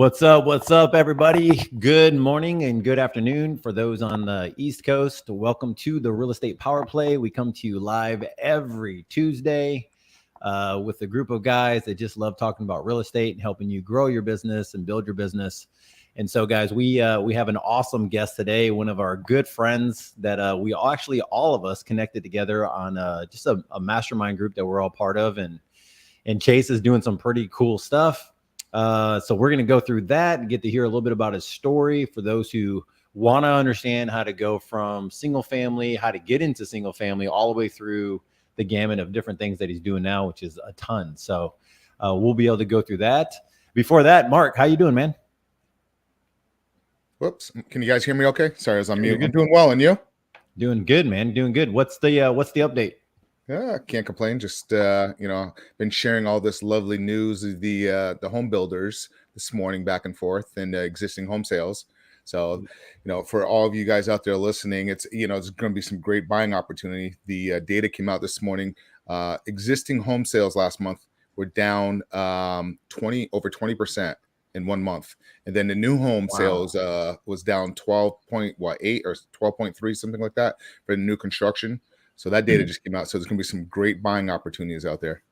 What's up? What's up, everybody? Good morning and good afternoon for those on the East Coast. Welcome to the Real Estate Power Play. We come to you live every Tuesday with a group of guys that just love talking about real estate and helping you grow your business and build your business. And so, guys, we have an awesome guest today. One of our good friends that we all of us connected together on just a mastermind group that we're all part of, and Chase is doing some pretty cool stuff. So we're going to go through that and get to hear a little bit about his story for those who want to understand how to go from single family, how to get into single family, all the way through the gamut of different things that he's doing now, which is a ton. So we'll be able to go through that. Before that, Mark, how you doing, man? Whoops. Can you guys hear me okay? Sorry, I was on mute. I'm doing well. And you? Doing good, man. Doing good. What's the update? Yeah, can't complain. Just been sharing all this lovely news of the home builders this morning, back and forth, and existing home sales. So, for all of you guys out there listening, it's going to be some great buying opportunity. The data came out this morning. Existing home sales last month were down over 20% in 1 month, and then the new home sales was down 12.8 or 12.3, something like that, for the new construction. So that data just came out. So there's going to be some great buying opportunities out there.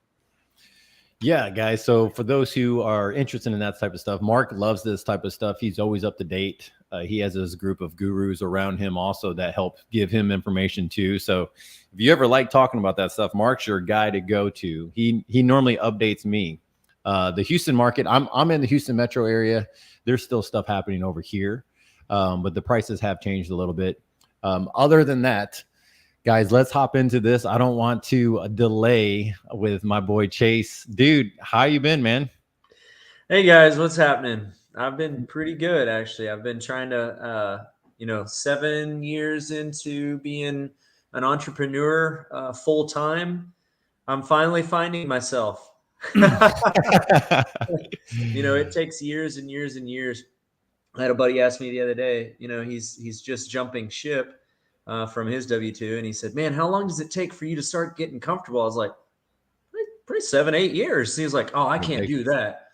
Yeah, guys. So for those who are interested in that type of stuff, Mark loves this type of stuff. He's always up to date. He has his group of gurus around him also that help give him information too. So if you ever like talking about that stuff, Mark's your guy to go to. He normally updates me. The Houston market, I'm in the Houston metro area. There's still stuff happening over here, but the prices have changed a little bit. Other than that, guys, let's hop into this. I don't want to delay with my boy Chase. Dude, how you been, man? Hey, guys, what's happening? I've been pretty good, actually. I've been trying to, 7 years into being an entrepreneur full time. I'm finally finding myself. It takes years and years and years. I had a buddy ask me the other day, he's just jumping ship from his W-2. And he said, man, how long does it take for you to start getting comfortable? I was like, pretty 7-8 years. And he was like, oh, I can't do that.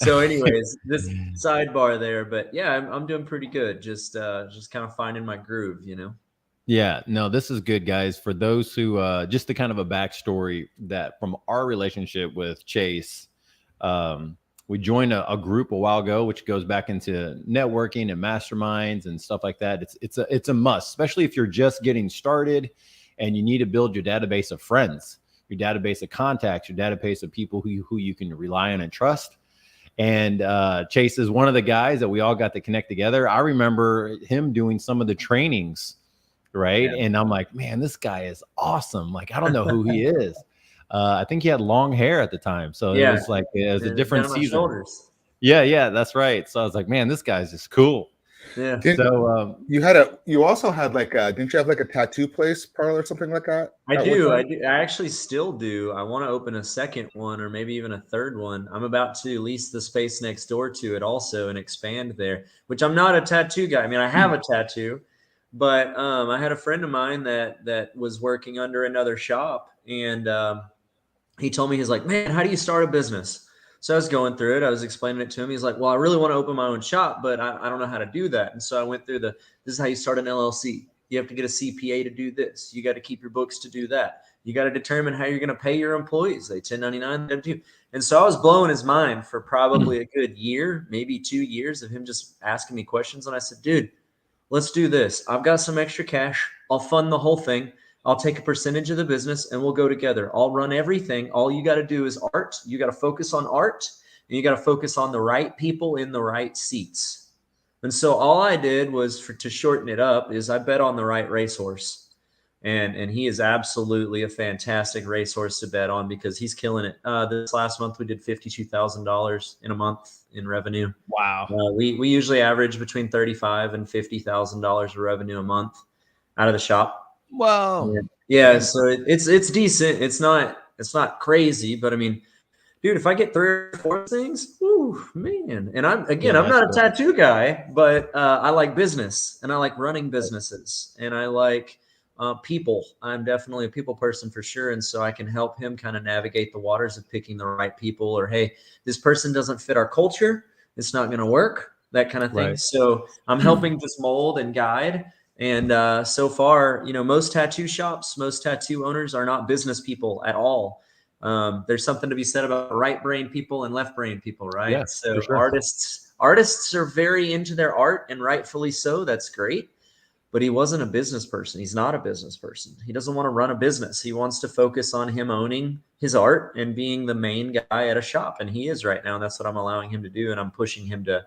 So anyways, this sidebar there, but yeah, I'm doing pretty good. Just kind of finding my groove, Yeah, no, this is good, guys. For those who, just the kind of a backstory that from our relationship with Chase, we joined a group a while ago, which goes back into networking and masterminds and stuff like that. It's a must, especially if you're just getting started and you need to build your database of friends, your database of contacts, your database of people who you can rely on and trust. And Chase is one of the guys that we all got to connect together. I remember him doing some of the trainings, right? Yeah. And I'm like, man, this guy is awesome. Like, I don't know who he is. I think he had long hair at the time. So it was like, it was a different season. Yeah, that's right. So I was like, man, this guy's just cool. Yeah. You also had didn't you have like a tattoo place parlor or something like that? I do. I actually still do. I want to open a second one or maybe even a third one. I'm about to lease the space next door to it also and expand there, which I'm not a tattoo guy. I mean, I have a tattoo, but I had a friend of mine that was working under another shop, and he told me, he's like, man, how do you start a business? So I was going through it. I was explaining it to him. He's like, well, I really want to open my own shop, but I don't know how to do that. And so I went through this is how you start an LLC. You have to get a CPA to do this. You got to keep your books to do that. You got to determine how you're going to pay your employees. They 1099 them too. And so I was blowing his mind for probably a good year, maybe 2 years of him just asking me questions. And I said, dude, let's do this. I've got some extra cash. I'll fund the whole thing. I'll take a percentage of the business and we'll go together. I'll run everything. All you got to do is art. You got to focus on art, and you got to focus on the right people in the right seats. And so all I did was, to shorten it up, is I bet on the right racehorse. And he is absolutely a fantastic racehorse to bet on because he's killing it. This last month we did $52,000 in a month in revenue. Wow. We usually average between $35,000 and $50,000 of revenue a month out of the shop. Wow. Yeah. So it's decent. It's not crazy, but I mean, dude, if I get 3 or 4 things, whoo, man. And I'm not a tattoo guy, but I like business and I like running businesses and I like people. I'm definitely a people person for sure. And so I can help him kind of navigate the waters of picking the right people, or, hey, this person doesn't fit our culture. it's not going to work, that kind of thing. Right. So I'm helping just mold and guide. And so far, most tattoo shops, most tattoo owners are not business people at all. There's something to be said about right brain people and left brain people, right? Yeah, So for sure. artists are very into their art, and rightfully so. That's great. But he wasn't a business person. He's not a business person. He doesn't want to run a business. He wants to focus on him owning his art and being the main guy at a shop. And he is right now. And that's what I'm allowing him to do. And I'm pushing him to,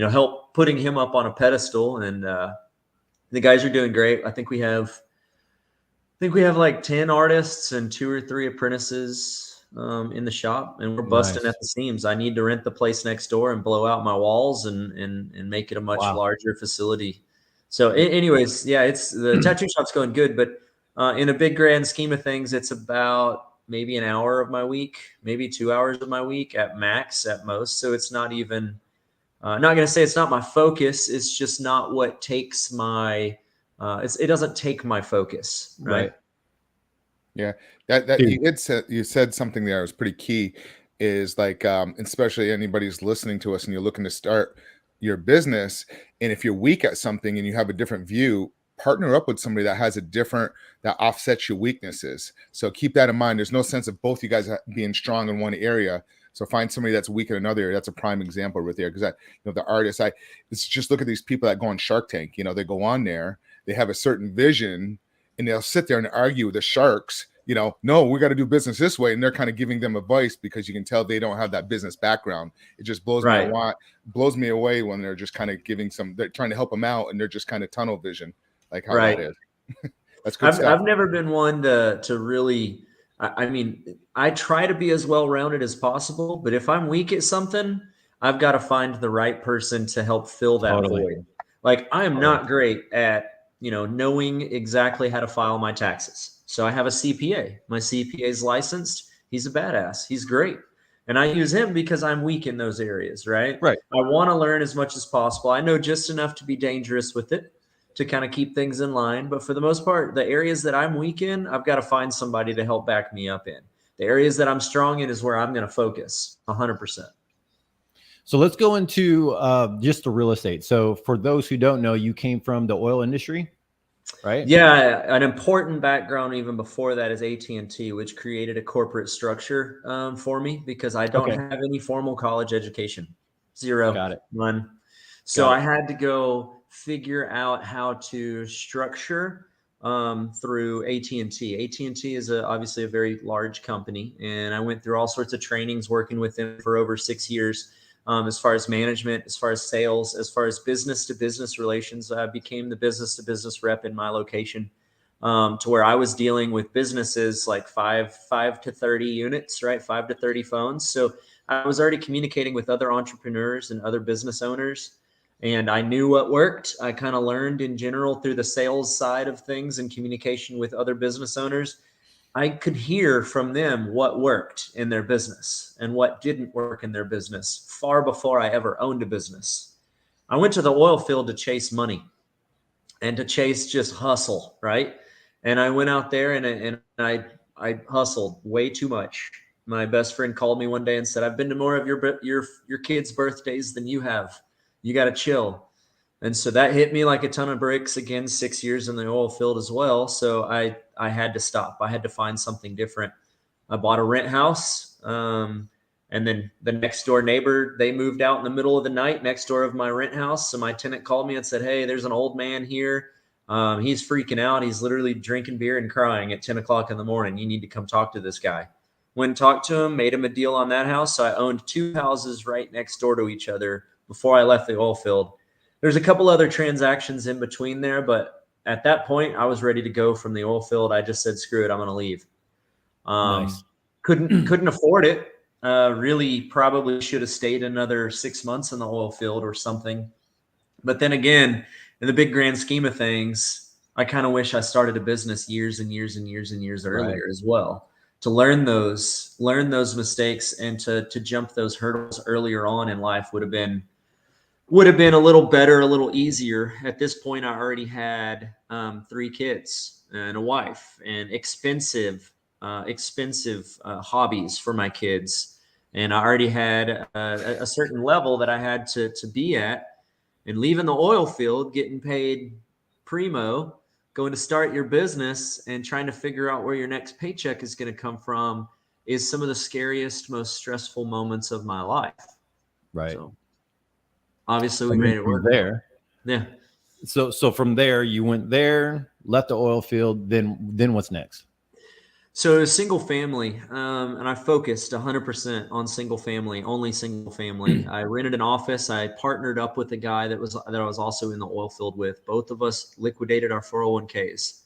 help putting him up on a pedestal. And the guys are doing great. I think we have like 10 artists and 2 or 3 apprentices in the shop, and we're busting Nice. at the seams. I need to rent the place next door and blow out my walls and make it a much larger facility. So anyways, yeah, it's the tattoo shop's going good, but in a big grand scheme of things, it's about maybe an hour of my week, maybe 2 hours of my week at max at most. So it's not even, not going to say it's not my focus. It's just not what takes my, it doesn't take my focus. Right. Yeah. That you said something there was pretty key, is like, especially anybody who's listening to us and you're looking to start your business, and if you're weak at something and you have a different view, partner up with somebody that has a different, that offsets your weaknesses. So keep that in mind. There's no sense of both you guys being strong in one area. So find somebody that's weak in another area. That's a prime example right there. Because the artists, it's just look at these people that go on Shark Tank. They go on there, they have a certain vision, and they'll sit there and argue with the sharks. No, we got to do business this way. And they're kind of giving them advice because you can tell they don't have that business background. It just blows me away when they're just kind of they're trying to help them out, and they're just kind of tunnel vision, like how that is. That's good stuff. I've never been one to really, I mean, I try to be as well-rounded as possible, but if I'm weak at something, I've got to find the right person to help fill that void. Like, I am not great at, knowing exactly how to file my taxes. So I have a CPA. My CPA is licensed. He's a badass. He's great. And I use him because I'm weak in those areas, right? Right. I want to learn as much as possible. I know just enough to be dangerous with it, to kind of keep things in line. But for the most part, the areas that I'm weak in, I've got to find somebody to help back me up in. The areas that I'm strong in is where I'm going to focus 100%. So let's go into just the real estate. So for those who don't know, you came from the oil industry, right? Yeah, an important background even before that is AT&T, which created a corporate structure for me because I don't have any formal college education. Zero. Got it. None. So I had to go figure out how to structure through AT&T. AT&T is obviously a very large company, and I went through all sorts of trainings working with them for over 6 years. As far as management, as far as sales, as far as business to business relations, I became the business to business rep in my location, to where I was dealing with businesses like 5 to 30 units, right? 5 to 30 phones. So I was already communicating with other entrepreneurs and other business owners, and I knew what worked. I kind of learned in general through the sales side of things and communication with other business owners. I could hear from them what worked in their business and what didn't work in their business far before I ever owned a business. I went to the oil field to chase money and to chase just hustle, right? And I went out there and I hustled way too much. My best friend called me one day and said, "I've been to more of your kids' birthdays than you have. You got to chill." And so that hit me like a ton of bricks. Again, 6 years in the oil field as well. So I had to stop. I had to find something different. I bought a rent house. And then the next door neighbor, they moved out in the middle of the night next door of my rent house. So my tenant called me and said, "Hey, there's an old man here. He's freaking out. He's literally drinking beer and crying at 10 o'clock in the morning. You need to come talk to this guy." Went and talked to him, made him a deal on that house. So I owned 2 houses right next door to each other before I left the oil field. There's a couple other transactions in between there, but at that point I was ready to go from the oil field. I just said, screw it, I'm going to leave. Nice. Couldn't afford it. Really probably should have stayed another 6 months in the oil field or something. But then again, in the big grand scheme of things, I kind of wish I started a business years and years and years and years earlier as well, to learn those mistakes and to jump those hurdles earlier on in life would have been a little better, a little easier. At this point, I already had 3 kids and a wife and expensive hobbies for my kids. And I already had a certain level that I had to be at. And leaving the oil field, getting paid primo, going to start your business and trying to figure out where your next paycheck is going to come from is some of the scariest, most stressful moments of my life. Right. So obviously we And then made it from work. there. Yeah. So from there, you went there, left the oil field. Then what's next? So it was single family, and I focused 100% on single family, only single family. I rented an office. I partnered up with a guy that I was also in the oil field with. Both of us liquidated our 401ks.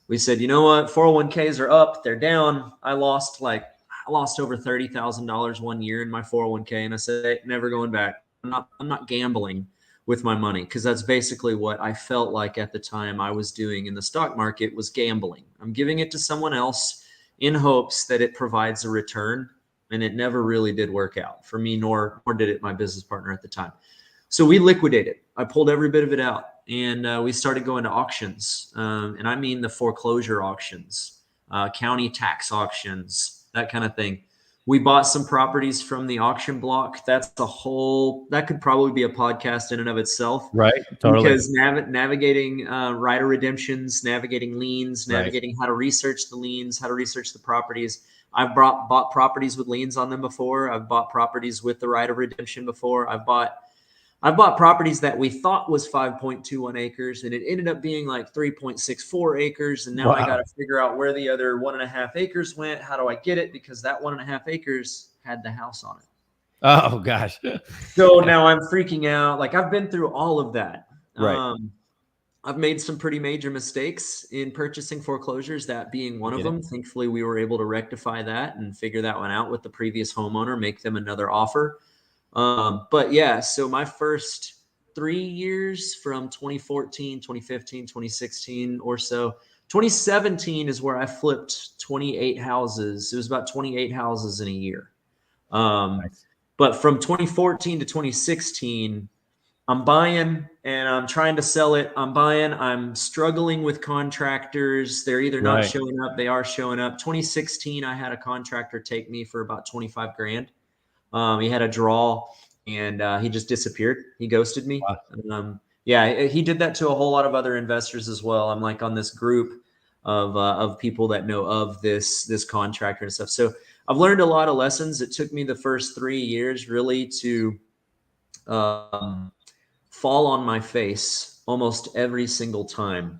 We said, you know what, 401ks are up, they're down. I lost over $30,000 one year in my 401k, and I said, hey, never going back. I'm not gambling with my money, because that's basically what I felt like at the time I was doing in the stock market, was gambling. I'm giving it to someone else in hopes that it provides a return, and it never really did work out for me, nor did it my business partner at the time. So we liquidated. I pulled every bit of it out, and we started going to auctions, and I mean the foreclosure auctions, county tax auctions, that kind of thing. We bought some properties from the auction block. That could probably be a podcast in and of itself. Right. Totally. Because navigating rider redemptions, navigating liens, navigating how to research the liens, how to research the properties. I've bought properties with liens on them before. I've bought properties with the right of redemption before. I've bought properties that we thought was 5.21 acres, and it ended up being like 3.64 acres. And now I got to figure out where the other 1.5 acres went. How do I get it? Because that 1.5 acres had the house on it. Oh gosh. So now I'm freaking out. Like, I've been through all of that. Right. I've made some pretty major mistakes in purchasing foreclosures, that being one of them. Thankfully, we were able to rectify that and figure that one out with the previous homeowner, make them another offer. But yeah, so my first 3 years, from 2014, 2015, 2016 or so, 2017 is where I flipped 28 houses. It was about 28 houses in a year. Nice. But from 2014 to 2016, I'm buying and I'm trying to sell it. I'm struggling with contractors. They're either not showing up, they are showing up. 2016, I had a contractor take me for about 25 grand. He had a draw, and he just disappeared. He ghosted me. Wow. Yeah, he did that to a whole lot of other investors as well. I'm like on this group of people that know of this contractor and stuff. So I've learned a lot of lessons. It took me the first 3 years really to fall on my face almost every single time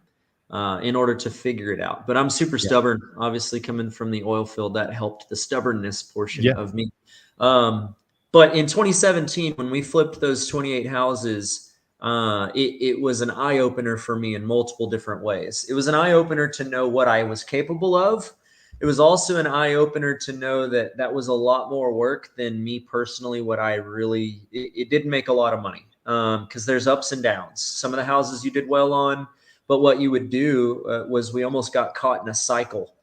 in order to figure it out. But I'm super stubborn. Obviously, coming from the oil field, that helped the stubbornness portion of me. But in 2017, when we flipped those 28 houses, it was an eye-opener for me in multiple different ways. It was an eye-opener to know what I was capable of. It was also an eye-opener to know that that was a lot more work than me personally. It didn't make a lot of money because there's ups and downs. Some of the houses you did well on, but what you would do was we almost got caught in a cycle.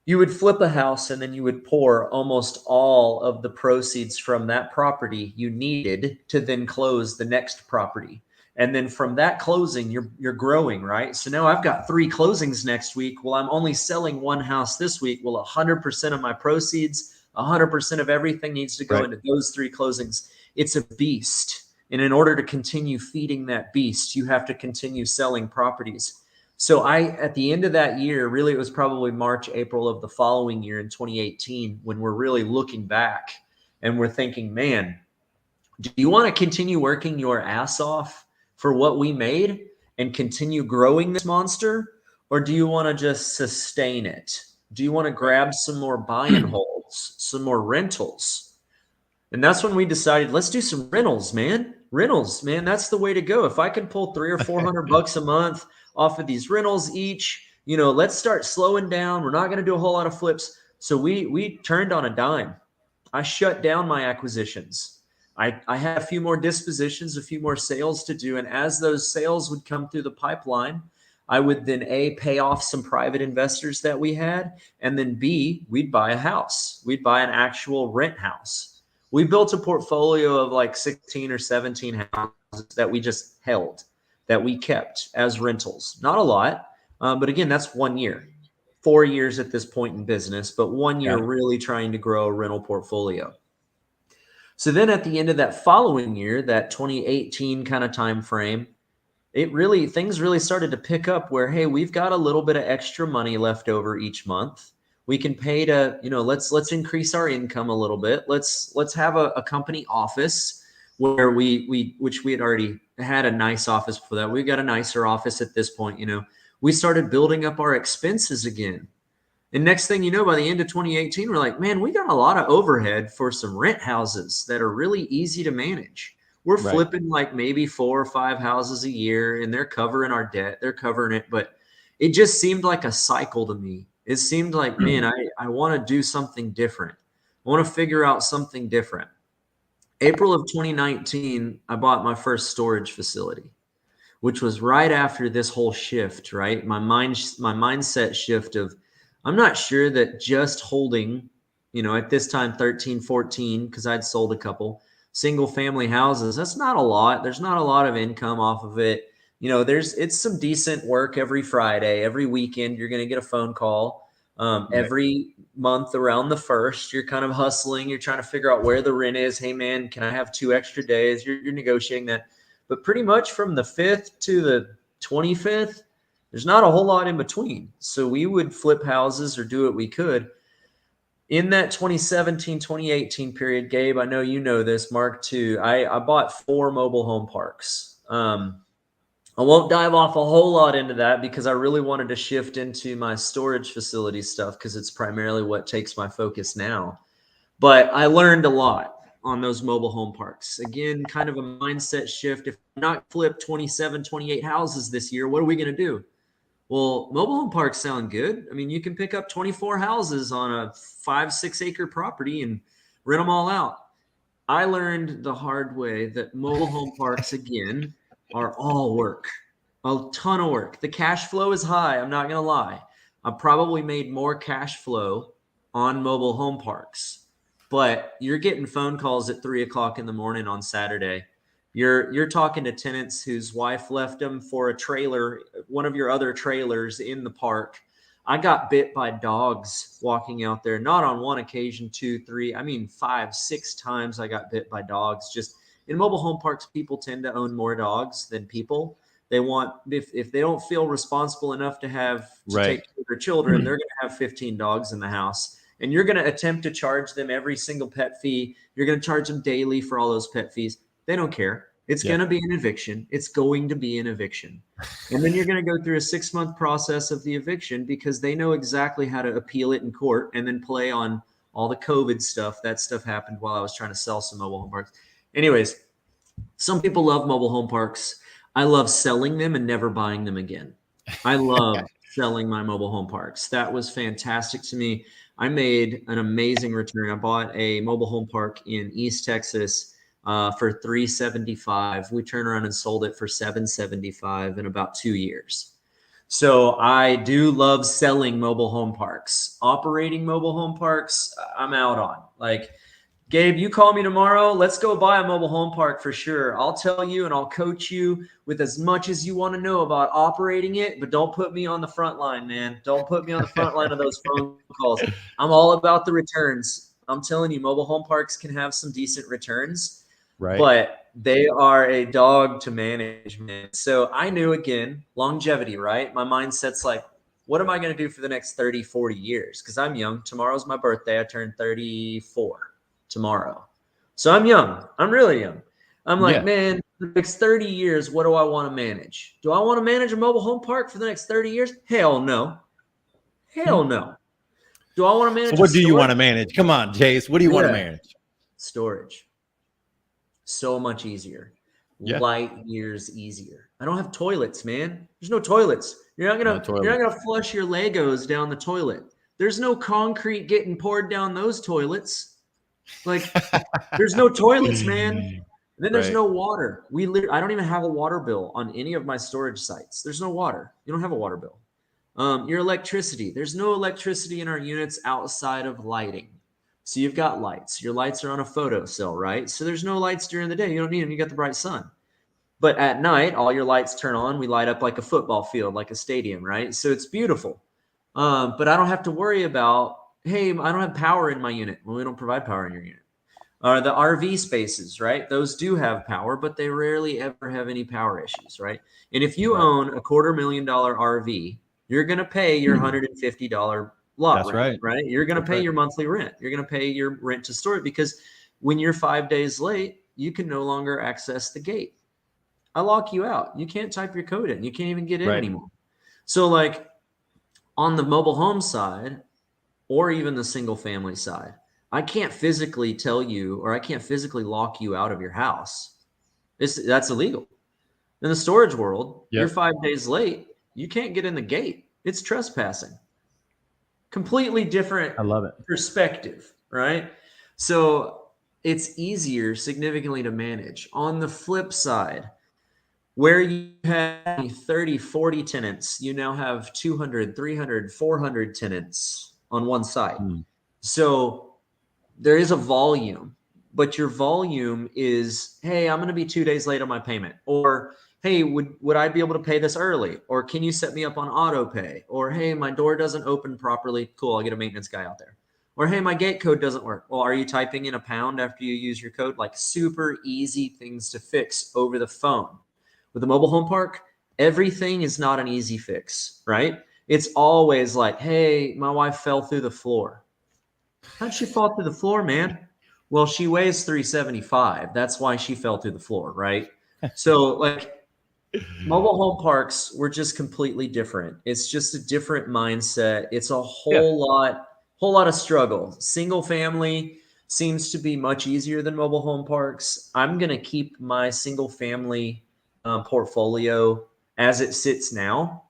You would flip a house and then you would pour almost all of the proceeds from that property you needed to then close the next property. And then from that closing, you're growing, right? So now I've got 3 closings next week. Well, I'm only selling 1 house this week. Well, 100% of my proceeds, 100% of everything needs to go into those 3 closings. It's a beast. And in order to continue feeding that beast, you have to continue selling properties. So at the end of that year, really, it was probably March, April of the following year in 2018, when we're really looking back and we're thinking, man, do you want to continue working your ass off for what we made and continue growing this monster? Or do you want to just sustain it? Do you want to grab some more buy and holds, some more rentals? And that's when we decided, let's do some rentals, man. Rentals, man, that's the way to go. If I can pull $300 or $400 a month off of these rentals each, let's start slowing down. We're not going to do a whole lot of flips. So we turned on a dime. I shut down my acquisitions. I had a few more dispositions, a few more sales to do. And as those sales would come through the pipeline, I would then A, pay off some private investors that we had. And then B, we'd buy a house. We'd buy an actual rent house. We built a portfolio of like 16 or 17 houses that we just held, that we kept as rentals. Not a lot, but again, that's 1 year. 4 years at this point in business, but 1 year really trying to grow a rental portfolio. So then at the end of that following year, that 2018 kind of time frame, things really started to pick up where, hey, we've got a little bit of extra money left over each month. We can pay to, let's increase our income a little bit. Let's have a company office where which we had already had a nice office before that. We've got a nicer office at this point. We started building up our expenses again. And next thing you know, by the end of 2018, we're like, man, we got a lot of overhead for some rent houses that are really easy to manage. We're flipping like maybe 4 or 5 houses a year, and they're covering our debt. They're covering it. But it just seemed like a cycle to me. It seemed like, man, I want to do something different. I want to figure out something different. April of 2019, I bought my first storage facility, which was right after this whole shift, right? My mindset shift of, I'm not sure that just holding, at this time, 13, 14, because I'd sold a couple single family houses. That's not a lot. There's not a lot of income off of it. It's some decent work every Friday, every weekend. You're going to get a phone call. Every month around the 1st, you're kind of hustling. You're trying to figure out where the rent is. Hey man, can I have 2 extra days? You're negotiating that. But pretty much from the 5th to the 25th, there's not a whole lot in between. So we would flip houses or do what we could. In that 2017, 2018 period, Gabe, I know you know this, Mark too. I bought 4 mobile home parks. I won't dive off a whole lot into that because I really wanted to shift into my storage facility stuff because it's primarily what takes my focus now. But I learned a lot on those mobile home parks. Again, kind of a mindset shift. If I'm not flip 27, 28 houses this year, what are we going to do? Well, mobile home parks sound good. I mean, you can pick up 24 houses on a 5-6 acre property and rent them all out. I learned the hard way that mobile home parks, again, are all work, a ton of work. The cash flow is high. I'm not going to lie. I've probably made more cash flow on mobile home parks, but you're getting phone calls at 3:00 in the morning on Saturday. You're talking to tenants whose wife left them for a trailer, one of your other trailers in the park. I got bit by dogs walking out there, not on one occasion, 2, 3, 5, 6 times I got bit by dogs. Just in mobile home parks, people tend to own more dogs than people. They want, if they don't feel responsible enough to take care of their children, they're going to have 15 dogs in the house. And you're going to attempt to charge them every single pet fee. You're going to charge them daily for all those pet fees. They don't care. It's going to be an eviction. It's going to be an eviction. And then you're going to go through a 6-month process of the eviction because they know exactly how to appeal it in court and then play on all the COVID stuff. That stuff happened while I was trying to sell some mobile home parks. Anyways, some people love mobile home parks. I love selling them and never buying them again. I love selling my mobile home parks. That was fantastic to me. I made an amazing return. I bought a mobile home park in East Texas for $375. We turned around and sold it for $775 in about 2 years. So I do love selling mobile home parks. Operating mobile home parks, I'm out on. Like, Gabe, you call me tomorrow. Let's go buy a mobile home park for sure. I'll tell you and I'll coach you with as much as you want to know about operating it, but don't put me on the front line, man. Don't put me on the front line of those phone calls. I'm all about the returns. I'm telling you, mobile home parks can have some decent returns, but they are a dog to manage, man. So I knew, again, longevity, right? My mindset's like, what am I going to do for the next 30, 40 years? Because I'm young. Tomorrow's my birthday. I turned 34. Tomorrow. So I'm young. I'm really young. I'm like, man, the next 30 years, what do I want to manage? Do I want to manage a mobile home park for the next 30 years? Hell no. Hell no. Do I want to manage? So what do you want to manage? Come on, Jace. What do you want to manage? Storage. So much easier. Light years easier. I don't have toilets, man. There's no toilets. You're not gonna flush your Legos down the toilet. There's no concrete getting poured down those toilets. Like, there's no toilets, man. And then there's no water. I don't even have a water bill on any of my storage sites. There's no water. You don't have a water bill. Your electricity. There's no electricity in our units outside of lighting. So you've got lights. Your lights are on a photo cell, right? So there's no lights during the day. You don't need them. You got the bright sun. But at night, all your lights turn on. We light up like a football field, like a stadium, right? So it's beautiful. But I don't have to worry about, hey, I don't have power in my unit. Well, we don't provide power in your unit. The RV spaces, right? Those do have power, but they rarely ever have any power issues, right? And if you own a $250,000 RV, you're going to pay your $150 lot That's rent, right? You're going to That's pay right. your monthly rent. You're going to pay your rent to store it, because when you're 5 days late, you can no longer access the gate. I lock you out. You can't type your code in. You can't even get in Right. anymore. So like on the mobile home side, or even the single family side, I can't physically tell you, or I can't physically lock you out of your house. That's illegal. In the storage world, Yep. you're 5 days late, you can't get in the gate. It's trespassing. Completely different I love it. perspective, right? So it's easier significantly to manage. On the flip side, where you have 30, 40 tenants, you now have 200, 300, 400 tenants on one site. So there is a volume, but your volume is, hey, I'm going to be 2 days late on my payment, or hey, would I be able to pay this early, or can you set me up on auto pay, or hey, my door doesn't open properly, cool, I'll get a maintenance guy out there, or hey, my gate code doesn't work, well, are you typing in a pound after you use your code? Like super easy things to fix over the phone. With a mobile home park, everything is not an easy fix, right? It's always like, hey, my wife fell through the floor. How'd she fall through the floor, man? Well, she weighs 375. That's why she fell through the floor, right? So like mobile home parks were just completely different. It's just a different mindset. It's a whole lot of struggle. Single family seems to be much easier than mobile home parks. I'm going to keep my single family portfolio as it sits now.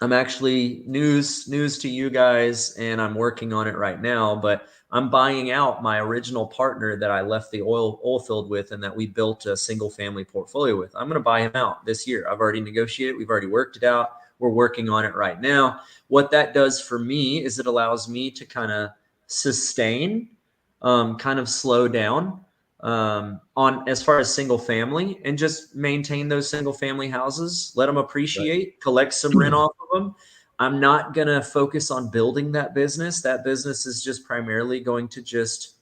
I'm actually news to you guys, and I'm working on it right now, but I'm buying out my original partner that I left the oil field with and that we built a single family portfolio with. I'm going to buy him out this year. I've already negotiated. We've already worked it out. We're working on it right now. What that does for me is it allows me to kind of sustain, kind of slow down, on as far as single family, and just maintain those single family houses, let them appreciate, collect some rent off of them. I'm not going to focus on building that business. That business is just primarily going to just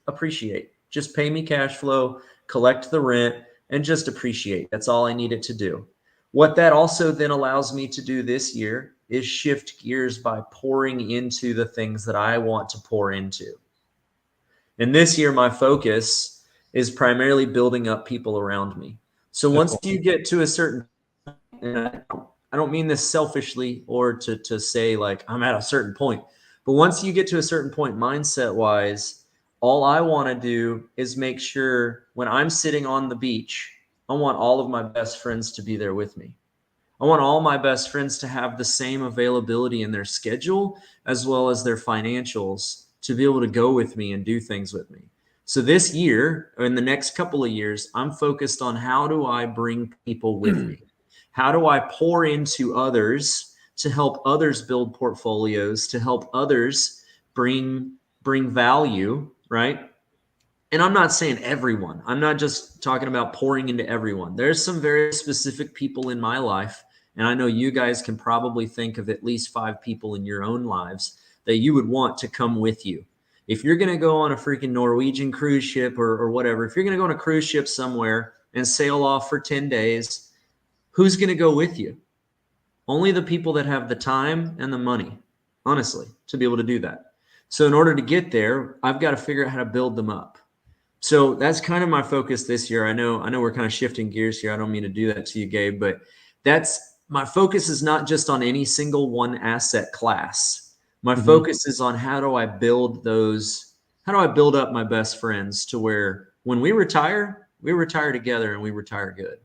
appreciate, just pay me cash flow, collect the rent, and just appreciate. That's all I need it to do. What that also then allows me to do this year is shift gears by pouring into the things that I want to pour into. And this year, my focus is primarily building up people around me. So once you get to a certain, and I don't mean this selfishly or to say like I'm at a certain point, but once you get to a certain point mindset wise, all I want to do is make sure when I'm sitting on the beach, I want all of my best friends to be there with me. I want all my best friends to have the same availability in their schedule as well as their financials to be able to go with me and do things with me. So this year, or in the next couple of years, I'm focused on how do I bring people with me? How do I pour into others to help others build portfolios, to help others bring value, right? And I'm not saying everyone. I'm not just talking about pouring into everyone. There's some very specific people in my life, and I know you guys can probably think of at least 5 people in your own lives that you would want to come with you. If you're going to go on a freaking Norwegian cruise ship or whatever, if you're going to go on a cruise ship somewhere and sail off for 10 days, who's going to go with you? Only the people that have the time and the money, honestly, to be able to do that. So in order to get there, I've got to figure out how to build them up. So that's kind of my focus this year. I know we're kind of shifting gears here. I don't mean to do that to you, Gabe, but that's my focus is not just on any single one asset class. My focus is on how do I build up my best friends to where when we retire together and we retire good.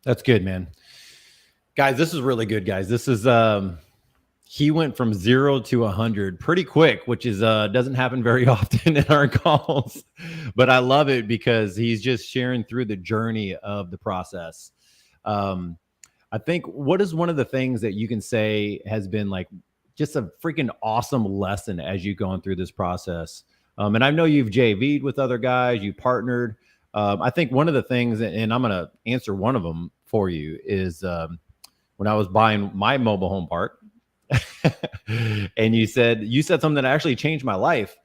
That's good, man. Guys, this is really good, guys. This is he went from 0 to 100 pretty quick, which is doesn't happen very often in our calls. But I love it because he's just sharing through the journey of the process. I think what is one of the things that you can say has been like just a freaking awesome lesson as you've gone through this process? And I know you've JV'd with other guys, you partnered. I think one of the things, and I'm going to answer one of them for you, is when I was buying my mobile home park, and you said something that actually changed my life.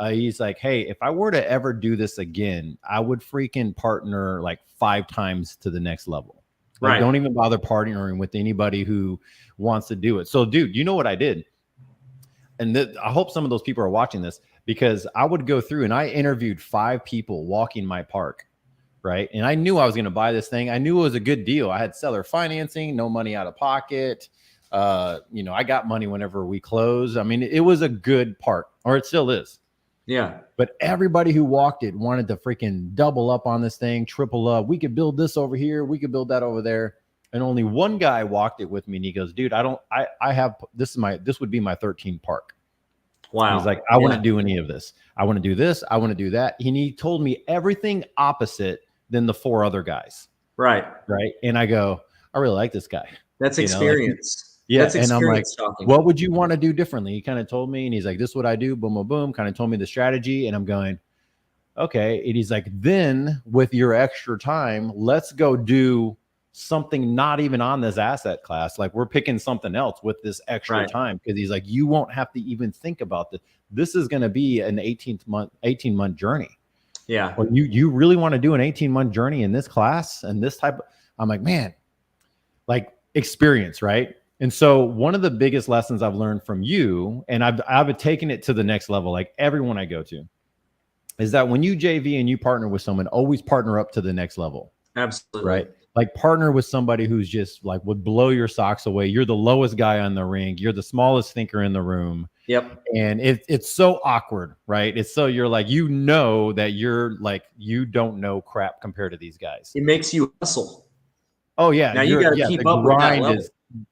He's like, hey, if I were to ever do this again, I would freaking partner like 5 times to the next level. Like, Right. don't even bother partnering with anybody who wants to do it. So, dude, you know what I did? And I hope some of those people are watching this, because I would go through and I interviewed 5 people walking my park, right? And I knew I was going to buy this thing. I knew it was a good deal. I had seller financing, no money out of pocket. You know, I got money whenever we closed. I mean, it was a good park, or it still is. Yeah. But everybody who walked it wanted to freaking double up on this thing, triple up. We could build this over here. We could build that over there. And only one guy walked it with me. And he goes, dude, this would be my 13th park. Wow. He's like, I wouldn't do any of this. I want to do this. I want to do that. And he told me everything opposite than the 4 other guys. Right. Right. And I go, I really like this guy. That's experience. Yeah. That's And I'm like, talking. what would you want to do differently? He kind of told me, and he's like, this is what I do. Boom, boom, boom. Kind of told me the strategy. And I'm going, okay. And he's like, then with your extra time, let's go do something not even on this asset class. Like, we're picking something else with this extra time. Cause he's like, you won't have to even think about this. This is going to be an 18 month journey. Yeah. Well, you really want to do an 18-month journey in this class and this type of, I'm like, man, like, experience, right? And so one of the biggest lessons I've learned from you, and I've taken it to the next level, like everyone I go to, is that when you JV and you partner with someone, always partner up to the next level. Absolutely. Right. Like, partner with somebody who's just like would blow your socks away. You're the lowest guy on the ring. You're the smallest thinker in the room. Yep. And it's so awkward, right? It's so, you're like, you know that you're like, you don't know crap compared to these guys. It makes you hustle. Oh yeah. Now you got to keep up with that level.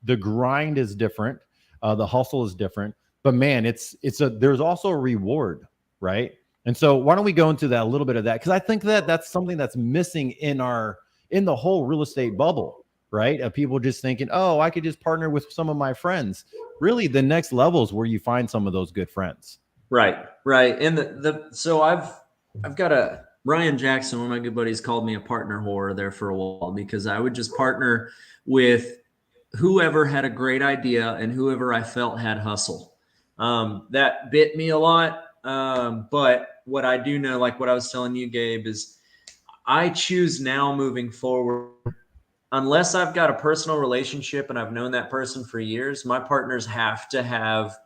The grind is different. The hustle is different, but man, there's also a reward, right? And so why don't we go into that, a little bit of that? Cause I think that that's something that's missing in the whole real estate bubble, right? Of people just thinking, oh, I could just partner with some of my friends. Really, the next level is where you find some of those good friends. Right. And so I've got Ryan Jackson, one of my good buddies, called me a partner whore there for a while, because I would just partner with whoever had a great idea and whoever I felt had hustle. That bit me a lot. But what I do know, like what I was telling you, Gabe, is I choose now moving forward, unless I've got a personal relationship and I've known that person for years, my partners have to have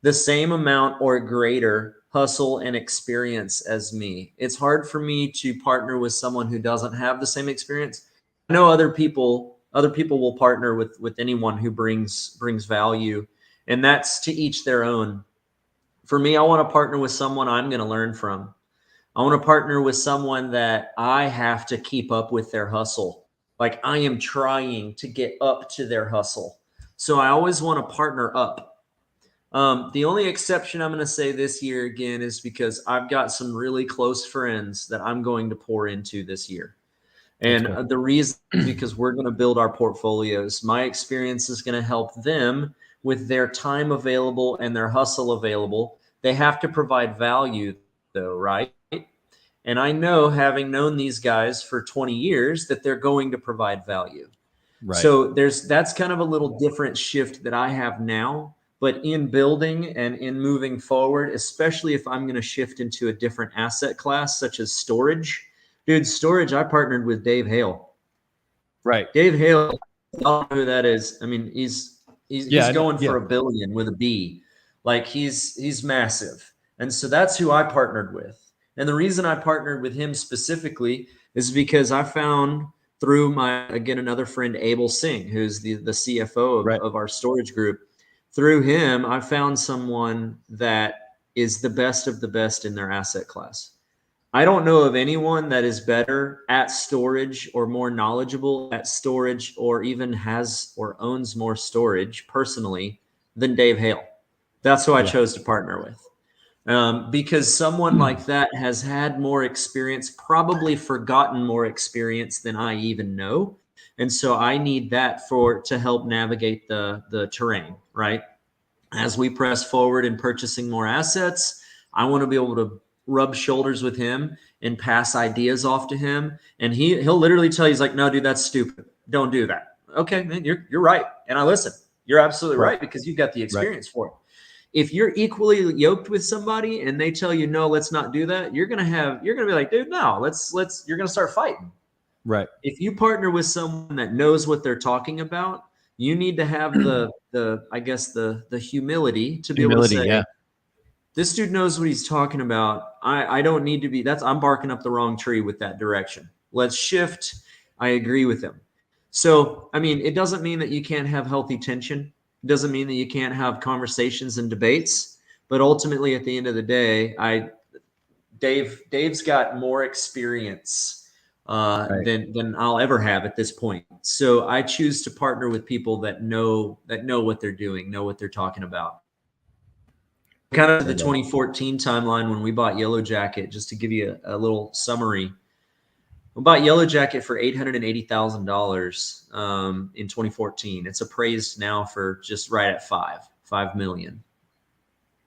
the same amount or greater hustle and experience as me. It's hard for me to partner with someone who doesn't have the same experience. I know other people will partner with anyone who brings value, and that's to each their own. For me, I want to partner with someone I'm going to learn from. I want to partner with someone that I have to keep up with their hustle. Like, I am trying to get up to their hustle. So I always want to partner up. The only exception I'm going to say this year again is because I've got some really close friends that I'm going to pour into this year. And the reason is because we're going to build our portfolios. My experience is going to help them with their time available and their hustle available. They have to provide value though, right? And I know, having known these guys for 20 years, that they're going to provide value. Right. So that's kind of a little different shift that I have now. But in building and in moving forward, especially if I'm going to shift into a different asset class, such as storage. Dude, storage, I partnered with Dave Hale. Right. Dave Hale, I don't know who that is. I mean, he's going for $1 billion with a B. Like, he's massive. And so that's who I partnered with. And the reason I partnered with him specifically is because I found through another friend, Abel Singh, who's the CFO of our storage group. Through him, I found someone that is the best of the best in their asset class. I don't know of anyone that is better at storage or more knowledgeable at storage or even has or owns more storage personally than Dave Hale. That's who I chose to partner with. Because someone like that has had more experience, probably forgotten more experience than I even know. And so I need that to help navigate the terrain, right? As we press forward in purchasing more assets, I want to be able to rub shoulders with him and pass ideas off to him. And he'll literally tell you, he's like, no, dude, that's stupid. Don't do that. Okay, man, you're right. And I listen. You're absolutely right, because you've got the experience for it. If you're equally yoked with somebody and they tell you, no, let's not do that, you're going to be like, dude, no, you're going to start fighting. Right. If you partner with someone that knows what they're talking about, you need to have the humility to be able to say, yeah. this dude knows what he's talking about. I don't need to be, I'm barking up the wrong tree with that direction. Let's shift. I agree with him. So, I mean, it doesn't mean that you can't have healthy tension. It doesn't mean that you can't have conversations and debates, but ultimately at the end of the day, Dave's got more experience than I'll ever have at this point. So I choose to partner with people that know what they're doing, know what they're talking about. Kind of the 2014 timeline when we bought Yellow Jacket, just to give you a little summary. We bought Yellow Jacket for $880,000 in 2014. It's appraised now for just right at $5 million.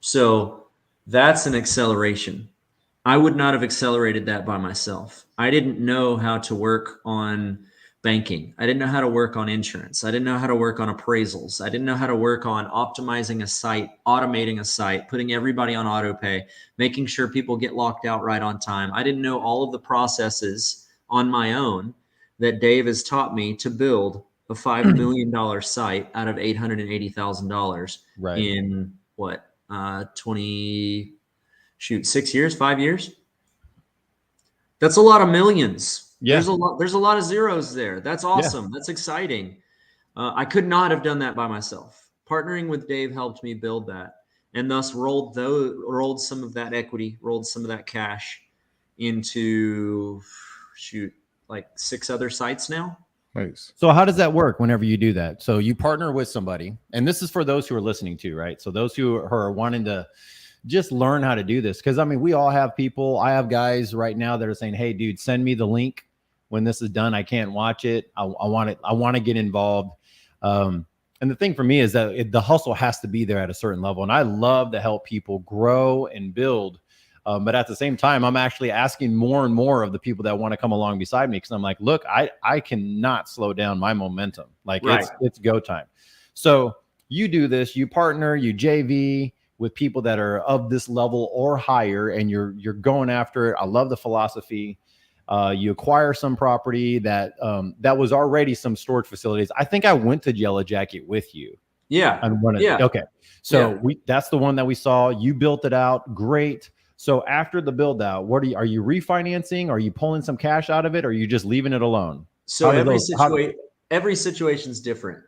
So that's an acceleration. I would not have accelerated that by myself. I didn't know how to work on banking. I didn't know how to work on insurance. I didn't know how to work on appraisals. I didn't know how to work on optimizing a site, automating a site, putting everybody on auto pay, making sure people get locked out right on time. I didn't know all of the processes on my own that Dave has taught me to build a $5 million site out of $880,000 in what, 6 years, 5 years. That's a lot of millions. Yeah. There's a lot of zeros there. That's awesome. Yeah. That's exciting. I could not have done that by myself. Partnering with Dave helped me build that, and thus rolled some of that equity, rolled some of that cash into like 6 other sites now. Nice. So how does that work whenever you do that? So you partner with somebody, and this is for those who are listening to, right? So those who are wanting to just learn how to do this. Because I mean, we all have people. I have guys right now that are saying, hey, dude, send me the link when this is done. I can't watch it. I want it. I want to get involved. And the thing for me is that the hustle has to be there at a certain level. And I love to help people grow and build. But at the same time, I'm actually asking more and more of the people that want to come along beside me, because I'm like, look, I cannot slow down my momentum. Like it's go time. So you do this, you partner, you JV with people that are of this level or higher, and you're going after it. I love the philosophy. You acquire some property that was already some storage facilities. I think I went to Yellow Jacket with you. Yeah. Okay. So that's the one that we saw. You built it out. Great. So after the build out, are you refinancing? Are you pulling some cash out of it? Or are you just leaving it alone? So every situation's different.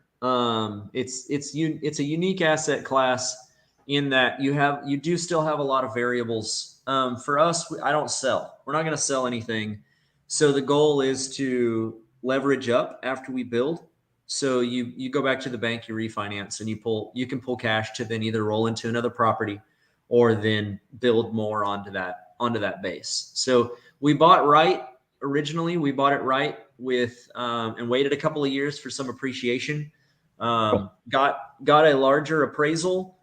It's a unique asset class in that you do still have a lot of variables. For us, I don't sell. We're not going to sell anything. So the goal is to leverage up after we build. So you go back to the bank, you refinance, and you can pull cash to then either roll into another property or then build more onto that base. So we bought right originally. We bought it right with and waited a couple of years for some appreciation. Got a larger appraisal.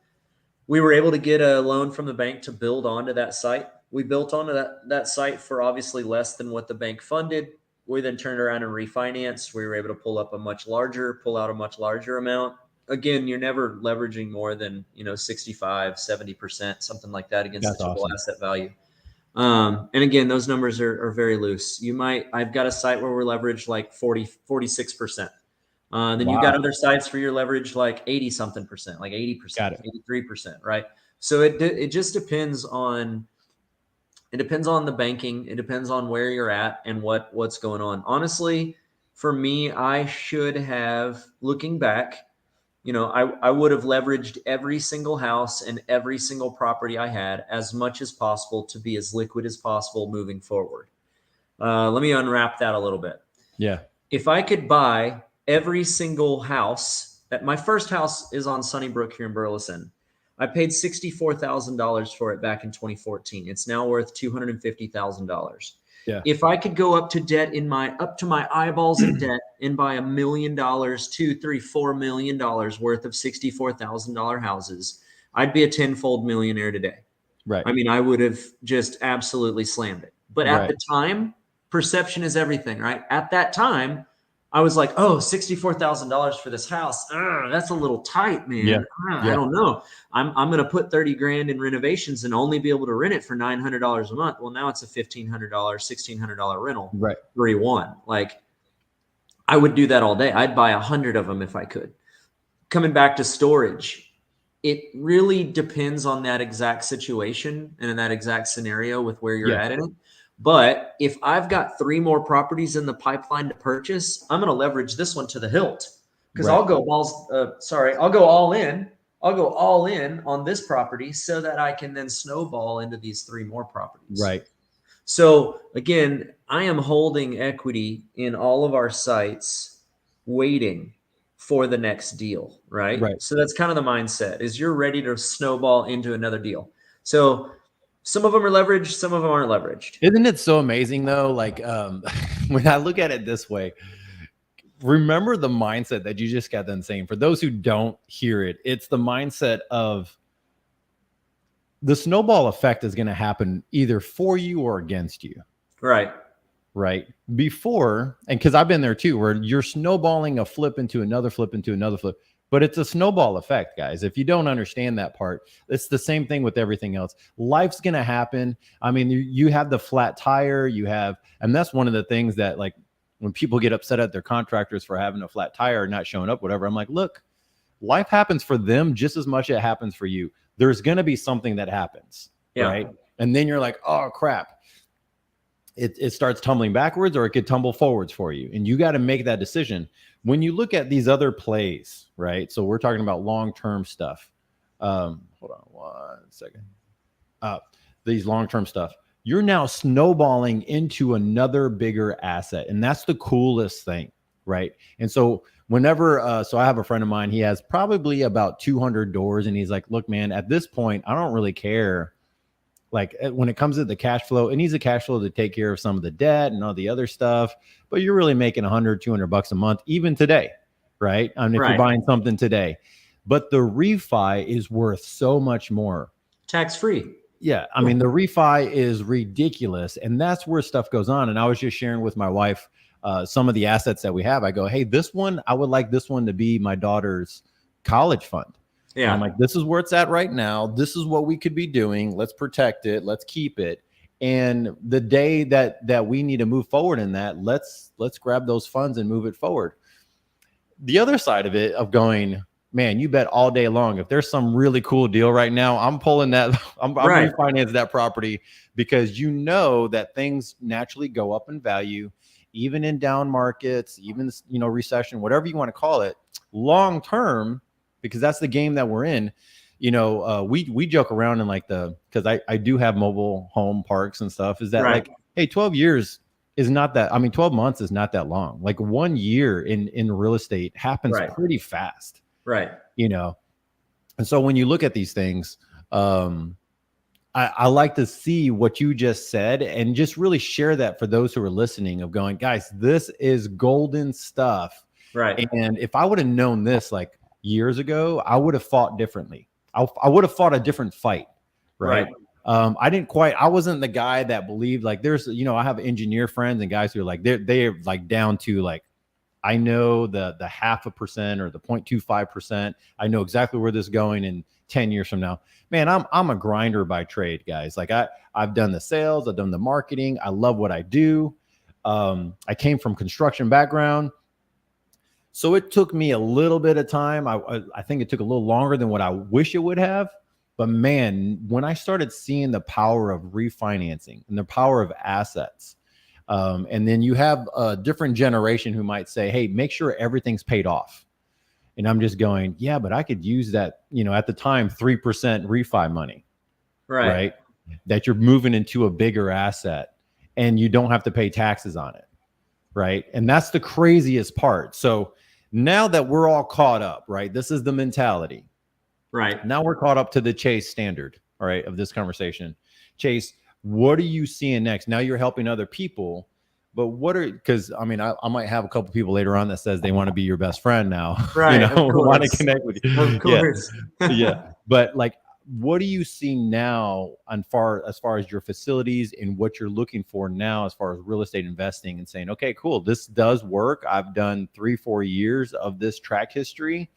We were able to get a loan from the bank to build onto that site. We built onto that site for obviously less than what the bank funded. We then turned around and refinanced. We were able to pull out a much larger amount. Again, you're never leveraging more than 65, 70%, something like that against the total asset value. And again, those numbers are very loose. I've got a site where we're leveraged like 46%. Then you've got other sites where you're leveraged like 80 something percent, like 80%, 83%, right? So it just depends on the banking. It depends on where you're at and what's going on. Honestly, for me, I should have, looking back, I would have leveraged every single house and every single property I had as much as possible to be as liquid as possible moving forward. Let me unwrap that a little bit. Yeah. If I could buy every single house, my first house is on Sunnybrook here in Burleson. I paid $64,000 for it back in 2014. It's now worth $250,000. Yeah. If I could go up to my eyeballs in debt and buy $1 million, $2, $3, $4 million worth of $64,000 houses, I'd be a tenfold millionaire today. Right. I mean, I would have just absolutely slammed it. But at the time, perception is everything, right? At that time, I was like, oh, $64,000 for this house. That's a little tight, man. Yeah. I don't know. I'm going to put 30 grand in renovations and only be able to rent it for $900 a month. Well, now it's a $1,500, $1,600 rental. Right. 3-1. Like, I would do that all day. I'd buy 100 of them if I could. Coming back to storage, it really depends on that exact situation and in that exact scenario with where you're at in it. But if I've got 3 more properties in the pipeline to purchase, I'm going to leverage this one to the hilt because I'll go I'll go all in. I'll go all in on this property so that I can then snowball into these 3 more properties. Right. So again, I am holding equity in all of our sites, waiting for the next deal, right? So that's kind of the mindset, is you're ready to snowball into another deal. So some of them are leveraged, some of them aren't leveraged. Isn't it so amazing though? Like when I look at it this way, remember the mindset that you just got done saying. For those who don't hear it, it's the mindset of the snowball effect is going to happen either for you or against you. Right. Before, and because I've been there too, where you're snowballing a flip into another flip into another flip, but it's a snowball effect, guys. If you don't understand that part, it's the same thing with everything else. Life's going to happen. I mean, you have the flat tire, and that's one of the things that, like, when people get upset at their contractors for having a flat tire or not showing up, whatever, I'm like, look, life happens for them just as much as it happens for you. There's going to be something that happens, right? And then you're like, oh, crap. It starts tumbling backwards, or it could tumble forwards for you. And you got to make that decision. When you look at these other plays, right? So we're talking about long-term stuff. Hold on one second. These long-term stuff. You're now snowballing into another bigger asset. And that's the coolest thing, right? And so whenever, so I have a friend of mine, he has probably about 200 doors. And he's like, look, man, at this point, I don't really care. Like when it comes to the cash flow, it needs a cash flow to take care of some of the debt and all the other stuff, but you're really making $100-200 a month, even today, right? I mean, if you're buying something today, but the refi is worth so much more. Tax-free. Yeah. I mean, the refi is ridiculous, and that's where stuff goes on. And I was just sharing with my wife some of the assets that we have. I go, hey, this one, I would like this one to be my daughter's college fund. Yeah. And I'm like, this is where it's at right now. This is what we could be doing. Let's protect it. Let's keep it. And the day that we need to move forward in that, let's grab those funds and move it forward. The other side of it, of going, man, you bet all day long, if there's some really cool deal right now, I'm pulling that, I'm refinancing that property, because you know that things naturally go up in value, even in down markets, even, recession, whatever you want to call it, long term. Because that's the game that we're in. We joke around in like because I do have mobile home parks and stuff, is that like, hey, 12 years is not that, 12 months is not that long. Like 1 year in real estate happens pretty fast. Right. And so when you look at these things, I like to see what you just said and just really share that for those who are listening, of going, guys, this is golden stuff. Right. And if I would have known this, like, years ago, I would have fought differently. I would have fought a different fight. Right. I wasn't the guy that believed, like, there's, I have engineer friends and guys who are like, they're like down to like, I know the 0.5% or the 0.25%. I know exactly where this is going in 10 years from now. Man, I'm a grinder by trade, guys. Like I've done the sales, I've done the marketing. I love what I do. I came from construction background. So it took me a little bit of time. I think it took a little longer than what I wish it would have. But man, when I started seeing the power of refinancing and the power of assets, and then you have a different generation who might say, hey, make sure everything's paid off. And I'm just going, yeah, but I could use that, at the time, 3% refi money, right? That you're moving into a bigger asset and you don't have to pay taxes on it. Right. And that's the craziest part. So now that we're all caught up, right, this is the mentality. Right. Now we're caught up to the Chase standard, all right, of this conversation. Chase, what are you seeing next? Now you're helping other people, but because I might have a couple people later on that says they want to be your best friend now. Right. Want to connect with you. Of course. Yeah. But like, what do you see now as far as your facilities and what you're looking for now as far as real estate investing and saying, okay, cool, this does work. I've done 3-4 years of this track history.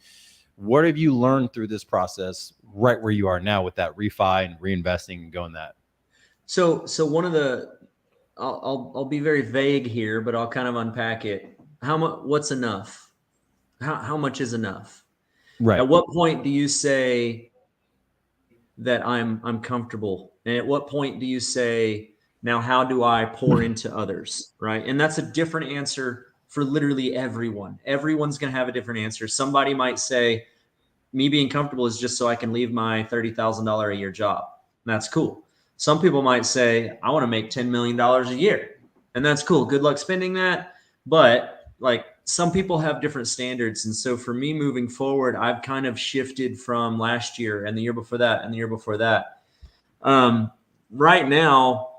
What have you learned through this process right where you are now with that refi and reinvesting and going that? So one of the, I'll be very vague here, but I'll kind of unpack it. How much? What's enough? How much is enough? Right. At what point do you say that I'm comfortable? And at what point do you say, now how do I pour into others? Right. And that's a different answer for literally everyone. Everyone's going to have a different answer. Somebody might say, me being comfortable is just so I can leave my $30,000 a year job. And that's cool. Some people might say, I want to make $10 million a year. And that's cool. Good luck spending that. But like, some people have different standards. And so for me moving forward, I've kind of shifted from last year and the year before that and the year before that. Right now,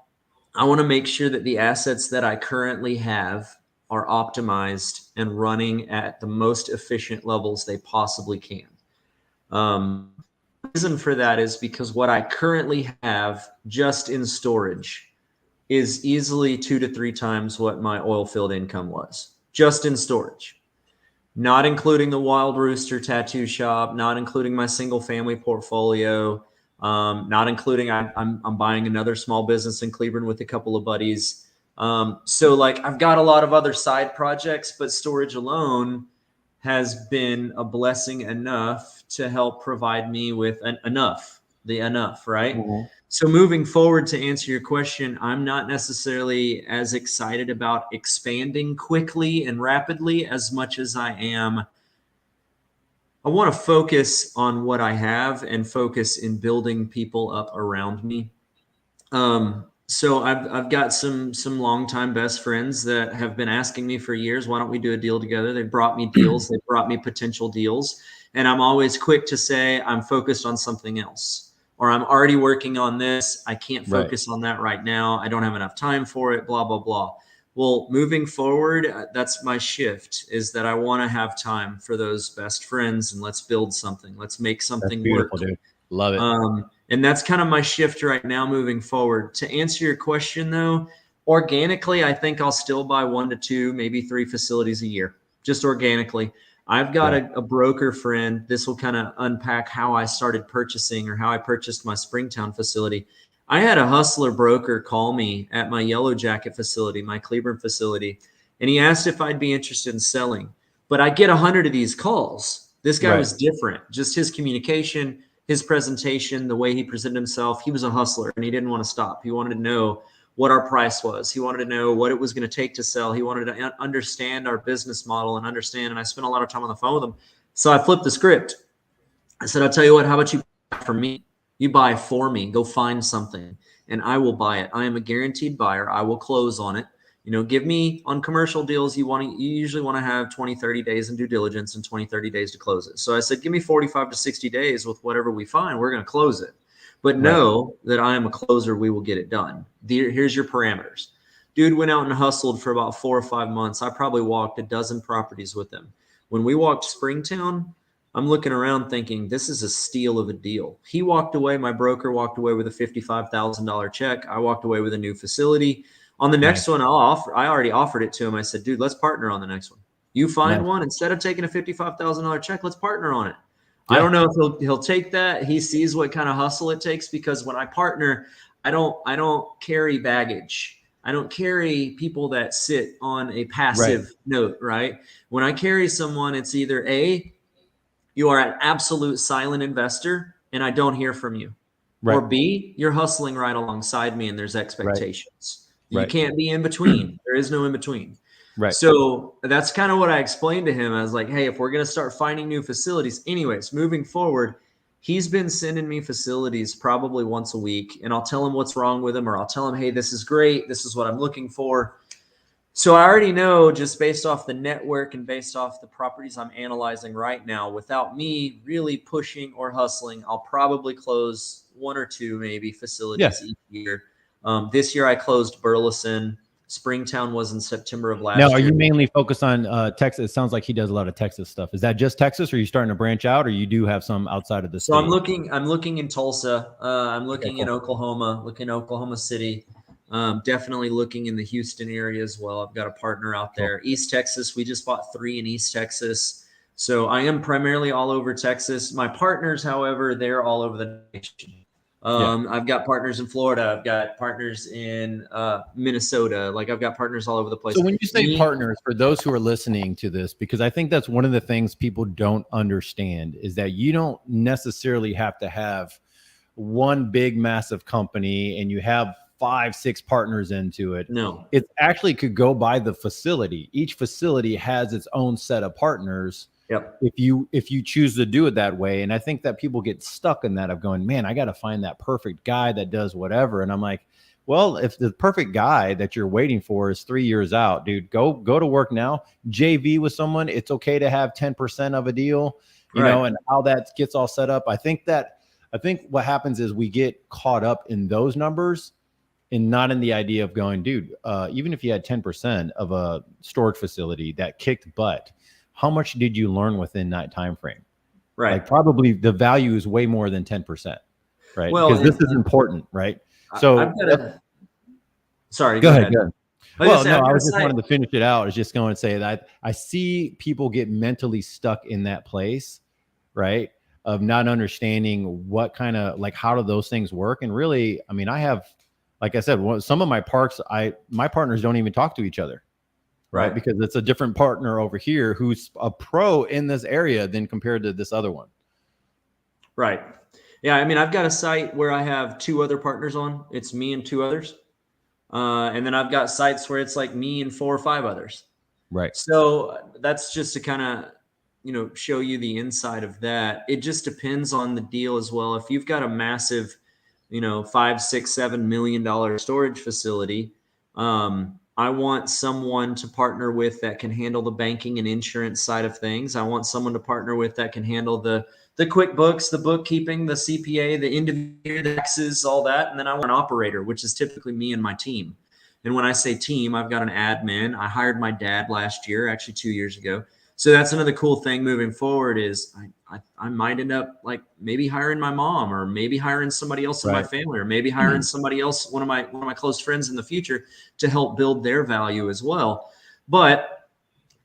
I want to make sure that the assets that I currently have are optimized and running at the most efficient levels they possibly can. Reason for that is because what I currently have just in storage is easily 2 to 3 times what my oil field income was. Just in storage, not including the Wild Rooster tattoo shop, not including my single family portfolio, not including I'm buying another small business in Cleveland with a couple of buddies. So like I've got a lot of other side projects, but storage alone has been a blessing enough to help provide me with enough, right? Mm-hmm. So moving forward, to answer your question, I'm not necessarily as excited about expanding quickly and rapidly as much as I want to focus on what I have and focus in building people up around me. So I've got some longtime best friends that have been asking me for years, why don't we do a deal together? They brought me deals, they brought me potential deals. And I'm always quick to say, I'm focused on something else, or I'm already working on this. I can't focus on that right now. I don't have enough time for it, blah, blah, blah. Well, moving forward, that's my shift, is that I want to have time for those best friends and let's build something. Let's make something work. Dude. Love it. And that's kind of my shift right now moving forward. To answer your question though, organically, I think I'll still buy 1 to 2, maybe 3 facilities a year, just organically. I've got a broker friend. This will kind of unpack how I started purchasing or how I purchased my Springtown facility. I had a hustler broker call me at my Yellow Jacket facility, my Cleburne facility, and he asked if I'd be interested in selling. But I get 100 of these calls. This guy was different. Just his communication, his presentation, the way he presented himself. He was a hustler and he didn't want to stop. He wanted to know what our price was. He wanted to know what it was going to take to sell. He wanted to understand our business model and understand. And I spent a lot of time on the phone with him. So I flipped the script. I said, I'll tell you what, how about you buy for me? You buy for me, go find something and I will buy it. I am a guaranteed buyer. I will close on it. You know, give me on commercial deals. You usually want to have 20, 30 days in due diligence and 20, 30 days to close it. So I said, give me 45 to 60 days with whatever we find. We're going to close it. But know that I am a closer. We will get it done. Here's your parameters. Dude went out and hustled for about 4 or 5 months. I probably walked a dozen properties with him. When we walked Springtown, I'm looking around thinking, this is a steal of a deal. He walked away. My broker walked away with a $55,000 check. I walked away with a new facility. On the next one, I already offered it to him. I said, dude, let's partner on the next one. You find one, instead of taking a $55,000 check, let's partner on it. I don't know if he'll take that. He sees what kind of hustle it takes, because when I partner, I don't carry baggage. I don't carry people that sit on a passive note, right? When I carry someone, it's either A, you are an absolute silent investor and I don't hear from you. Or B, you're hustling right alongside me and there's expectations. You can't be in between. There is no in between. So that's kind of what I explained to him. I was like, hey, if we're going to start finding new facilities, anyways, moving forward, he's been sending me facilities probably once a week, and I'll tell him what's wrong with them, or I'll tell him, hey, this is great. This is what I'm looking for. So I already know, just based off the network and based off the properties I'm analyzing right now, without me really pushing or hustling, I'll probably close 1 or 2 maybe facilities each year. This year I closed Burleson. Springtown was in September of last Now, year. are you mainly focused on Texas? It sounds like he does a lot of Texas stuff. Is that just Texas, or are you starting to branch out, or you do have some outside of the So state? I'm looking in Tulsa. I'm looking in cool. Oklahoma, looking at Oklahoma City. Definitely looking in the Houston area as well. I've got a partner out there. East Texas, we just bought 3 in East Texas. So I am primarily all over Texas. My partners, however, they're all over the nation. I've got partners in Florida. I've got partners in Minnesota. Like I've got partners all over the place. So when you say partners, for those who are listening to this, because I think that's one of the things people don't understand is that you don't necessarily have to have one big massive company and you have 5-6 partners into it. No, it actually could go by the facility. Each facility has its own set of partners. Yep. If you choose to do it that way. And I think that people get stuck in that of going, man, I got to find that perfect guy that does whatever. And I'm like, well, if the perfect guy that you're waiting for is 3 years out, dude, go to work now. JV with someone. It's okay to have 10% of a deal, you know, and how that gets all set up. I think what happens is we get caught up in those numbers and not in the idea of going, dude, even if you had 10% of a storage facility that kicked butt, how much did you learn within that time frame? Right. Like probably the value is way more than 10%, right? Well, because this is important, right? So sorry, go ahead. Well, no, I was just wanted wanted to finish it out. I was just going to say that I see people get mentally stuck in that place, right? Of not understanding what kind of, like, how do those things work? And really, I mean, I have, like I said, some of my parks, my partners don't even talk to each other. Right. Because it's a different partner over here who's a pro in this area than compared to this other one. Right. Yeah. I mean, I've got a site where I have 2 other partners on. It's me and 2 others. And then I've got sites where it's like me and 4 or 5 others. Right. So that's just to kind of, show you the inside of that. It just depends on the deal as well. If you've got a massive, $5, $6, $7 million storage facility, I want someone to partner with that can handle the banking and insurance side of things. I want someone to partner with that can handle the QuickBooks, the bookkeeping, the CPA, the individual taxes, all that. And then I want an operator, which is typically me and my team. And when I say team, I've got an admin. I hired my dad last year, actually 2 years ago. So that's another cool thing moving forward is I might end up like maybe hiring my mom or maybe hiring somebody else in my family or maybe hiring somebody else, one of my close friends in the future to help build their value as well. But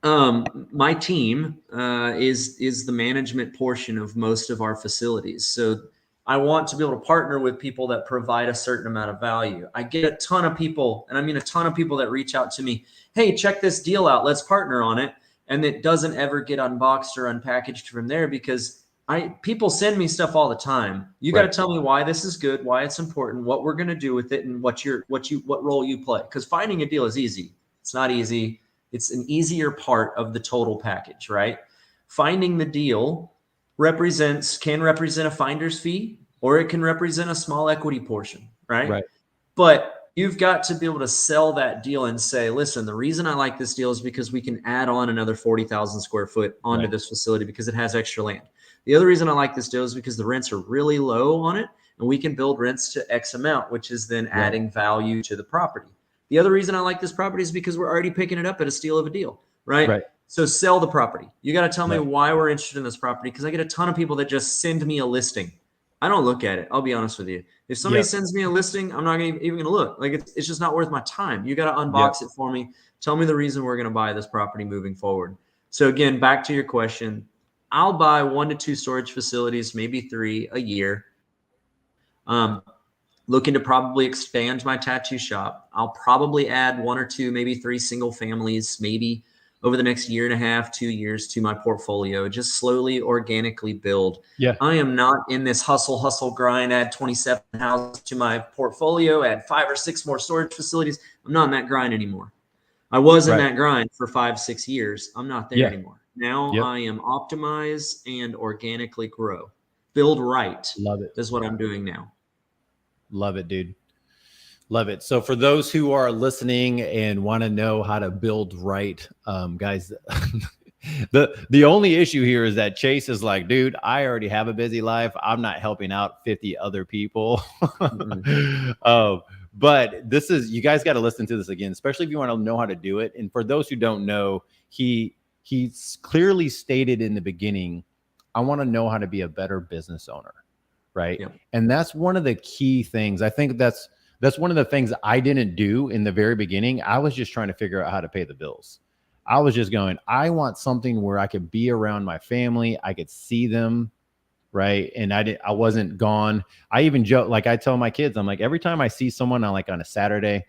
my team is the management portion of most of our facilities. So I want to be able to partner with people that provide a certain amount of value. I get a ton of people, and I mean a ton of people that reach out to me, hey, check this deal out. Let's partner on it. And it doesn't ever get unboxed or unpackaged from there because people send me stuff all the time. You got to tell me why this is good, why it's important, what we're going to do with it, and what role you play. Because finding a deal is easy. It's not easy. It's an easier part of the total package, right? Finding the deal can represent a finder's fee, or it can represent a small equity portion, right? But you've got to be able to sell that deal and say, listen, the reason I like this deal is because we can add on another 40,000 square foot onto this facility because it has extra land. The other reason I like this deal is because the rents are really low on it and we can build rents to X amount, which is then adding value to the property. The other reason I like this property is because we're already picking it up at a steal of a deal, right? So sell the property. You got to tell me why we're interested in this property because I get a ton of people that just send me a listing. I don't look at it. I'll be honest with you. If somebody sends me a listing, I'm not even going to look. Like it's just not worth my time. You got to unbox it for me. Tell me the reason we're going to buy this property moving forward. So again, back to your question, I'll buy 1 to 2 storage facilities, maybe 3 a year. Looking to probably expand my tattoo shop. I'll probably add 1 or 2, maybe 3 single families, maybe over the next 1.5 years, 2 years to my portfolio, just slowly, organically build. I am not in this hustle grind, add 27 houses to my portfolio, add 5 or 6 more storage facilities. I'm not in that grind anymore. I was in that grind for 5-6 years. I'm not there anymore. Now I am optimize and organically grow. Build right. Love it. Is what I'm doing now. Love it, dude. Love it. So for those who are listening and want to know how to build right, guys, the only issue here is that Chase is like, dude, I already have a busy life. I'm not helping out 50 other people. But this is, you guys got to listen to this again, especially if you want to know how to do it. And for those who don't know, he's clearly stated in the beginning, I want to know how to be a better business owner. Right. Yep. And that's one of the key things. I think that's one of the things I didn't do in the very beginning. I was just trying to figure out how to pay the bills. I was just going, I want something where I could be around my family. I could see them. Right. And I wasn't gone. I even joke, like I tell my kids, I'm like, every time I see someone on a Saturday,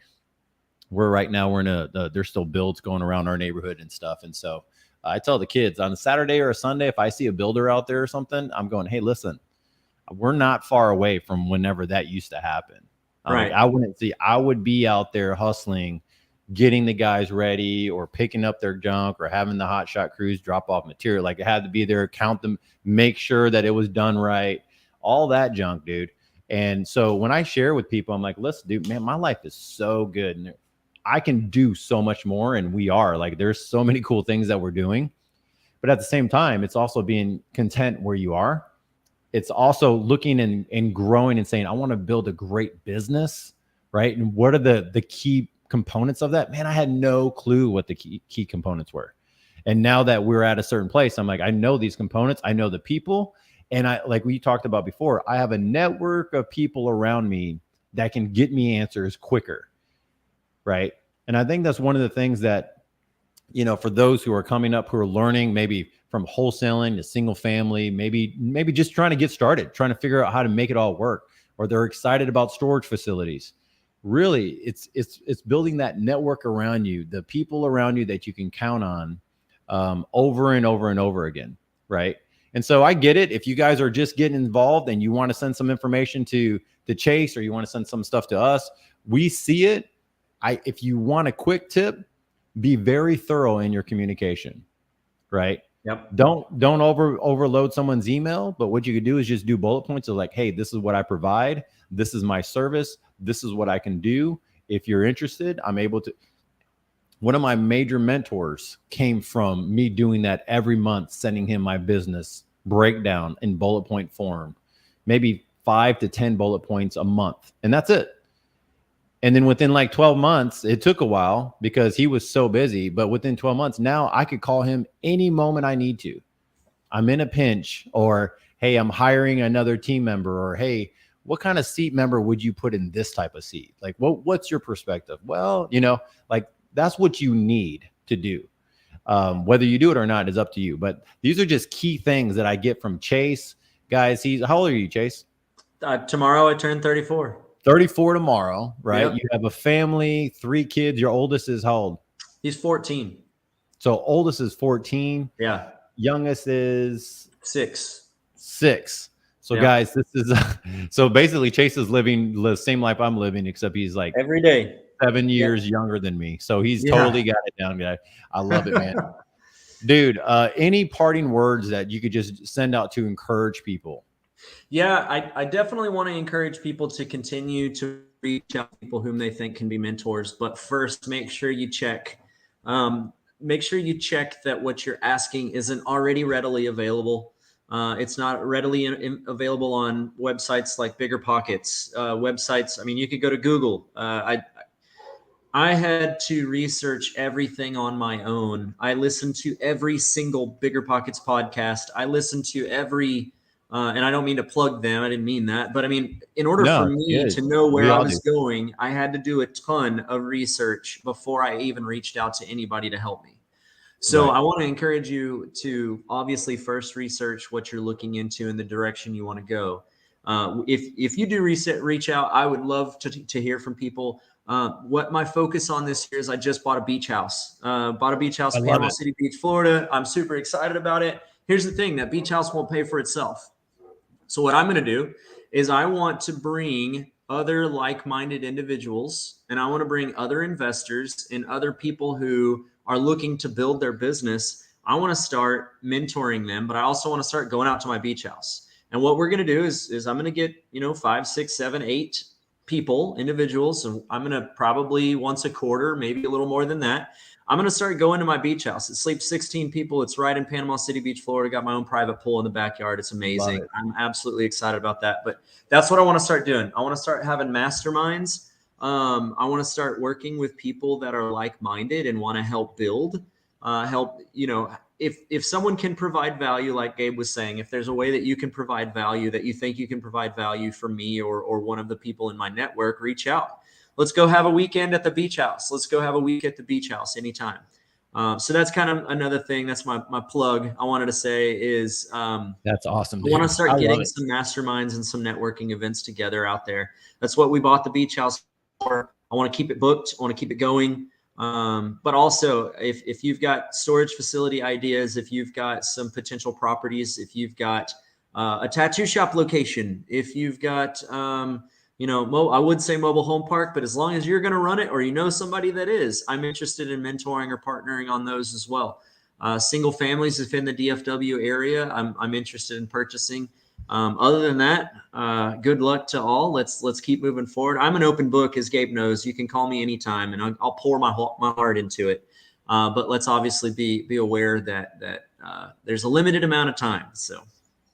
right now we're in there's still builds going around our neighborhood and stuff. And so I tell the kids on a Saturday or a Sunday, if I see a builder out there or something, I'm going, hey, listen, we're not far away from whenever that used to happen. Right. I would be out there hustling, getting the guys ready or picking up their junk or having the hot shot crews drop off material. Like, it had to be there, count them, make sure that it was done right, all that junk, dude. And so when I share with people, I'm like, listen, dude, man, my life is so good and I can do so much more. And we are like, there's so many cool things that we're doing, but at the same time, it's also being content where you are. It's also looking and growing and saying, I want to build a great business, right? And what are the key components of that? Man, I had no clue what the key components were. And now that we're at a certain place, I'm like, I know these components, I know the people. And I, like we talked about before, I have a network of people around me that can get me answers quicker, right? And I think that's one of the things that, you know, for those who are coming up, who are learning maybe from wholesaling to single family, maybe just trying to get started, trying to figure out how to make it all work, or they're excited about storage facilities. Really, it's building that network around you, the people around you that you can count on over and over and over again, right? And so I get it. If you guys are just getting involved and you want to send some information to Chase, or you want to send some stuff to us, we see it. If you want a quick tip, be very thorough in your communication, right? Yep. Don't overload someone's email, but what you could do is just do bullet points of like, hey, this is what I provide. This is my service. This is what I can do. If you're interested, I'm able to. One of my major mentors came from me doing that every month, sending him my business breakdown in bullet point form, maybe 5 to 10 bullet points a month. And that's it. And then within like 12 months, it took a while because he was so busy, but within 12 months, now I could call him any moment I need to. I'm in a pinch, or, hey, I'm hiring another team member, or, hey, what kind of seat member would you put in this type of seat? Like, what's your perspective? Well, you know, like that's what you need to do. Whether you do it or not is up to you. But these are just key things that I get from Chase. Guys, how old are you, Chase? Tomorrow I turn 34. 34 tomorrow, right? Yep. You have a family, 3 kids. Your oldest is how old? He's 14. So oldest is 14. Yeah. Youngest is 6. So guys, this is so basically Chase is living the same life I'm living, except he's like every day 7 years younger than me. So he's totally got it down, guy. I love it, man. Dude, any parting words that you could just send out to encourage people? Yeah, I definitely want to encourage people to continue to reach out to people whom they think can be mentors. But first, make sure you check. Make sure you check that what you're asking isn't already readily available. It's not readily available on websites like BiggerPockets. Websites, I mean, you could go to Google. I had to research everything on my own. I listened to every single BiggerPockets podcast. I listened to every and I don't mean to plug them. I didn't mean that. But I mean, in order for me to know where I was going, I had to do a ton of research before I even reached out to anybody to help me. So I want to encourage you to obviously first research what you're looking into and the direction you want to go. If you do reach out, I would love to hear from people. What my focus on this year is I just bought a beach house. In Panama City Beach, Florida. I'm super excited about it. Here's the thing, that beach house won't pay for itself. So what I'm going to do is I want to bring other like-minded individuals, and I want to bring other investors and other people who are looking to build their business. I want to start mentoring them, but I also want to start going out to my beach house. And what we're going to do is I'm going to get, 5, 6, 7, 8 people, individuals. And I'm going to probably once a quarter, maybe a little more than that, I'm going to start going to my beach house. It sleeps 16 people. It's right in Panama City Beach, Florida. Got my own private pool in the backyard. It's amazing. I'm absolutely excited about that. But that's what I want to start doing. I want to start having masterminds I want to start working with people that are like-minded and want to help build, if someone can provide value, like Gabe was saying, if there's a way that you can provide value, that you think you can provide value for me or one of the people in my network, reach out. Let's go have a weekend at the beach house. Let's go have a week at the beach house anytime. So that's kind of another thing. That's my plug I wanted to say is that's awesome. I want to start getting it. some masterminds and some networking events together out there. That's what we bought the beach house for. I want to keep it booked. I want to keep it going. But also, if you've got storage facility ideas, if you've got some potential properties, if you've got a tattoo shop location, if you've got, I would say mobile home park, but as long as you're going to run it or you know somebody that is, I'm interested in mentoring or partnering on those as well. Single families within the DFW area, I'm interested in purchasing. Other than that, good luck to all. Let's keep moving forward. I'm an open book, as Gabe knows. You can call me anytime, and I'll pour my heart into it. But let's obviously be aware that there's a limited amount of time. So.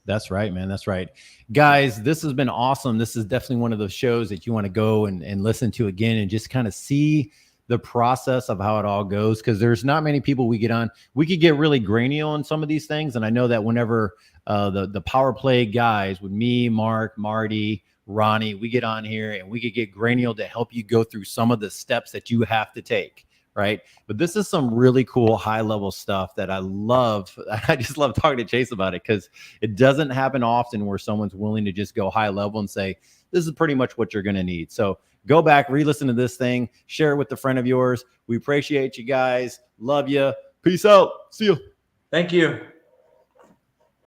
That's right, man. That's right. Guys, this has been awesome. This is definitely one of those shows that you want to go and listen to again and just kind of see the process of how it all goes, because there's not many people we get on. We could get really grainy on some of these things. And I know that whenever the power play guys with me, Mark, Marty, Ronnie, we get on here and we could get granular to help you go through some of the steps that you have to take. Right. But this is some really cool high level stuff that I love. I just love talking to Chase about it because it doesn't happen often where someone's willing to just go high level and say, this is pretty much what you're going to need. So go back, re-listen to this thing, share it with a friend of yours. We appreciate you guys. Love you. Peace out. See you. Thank you.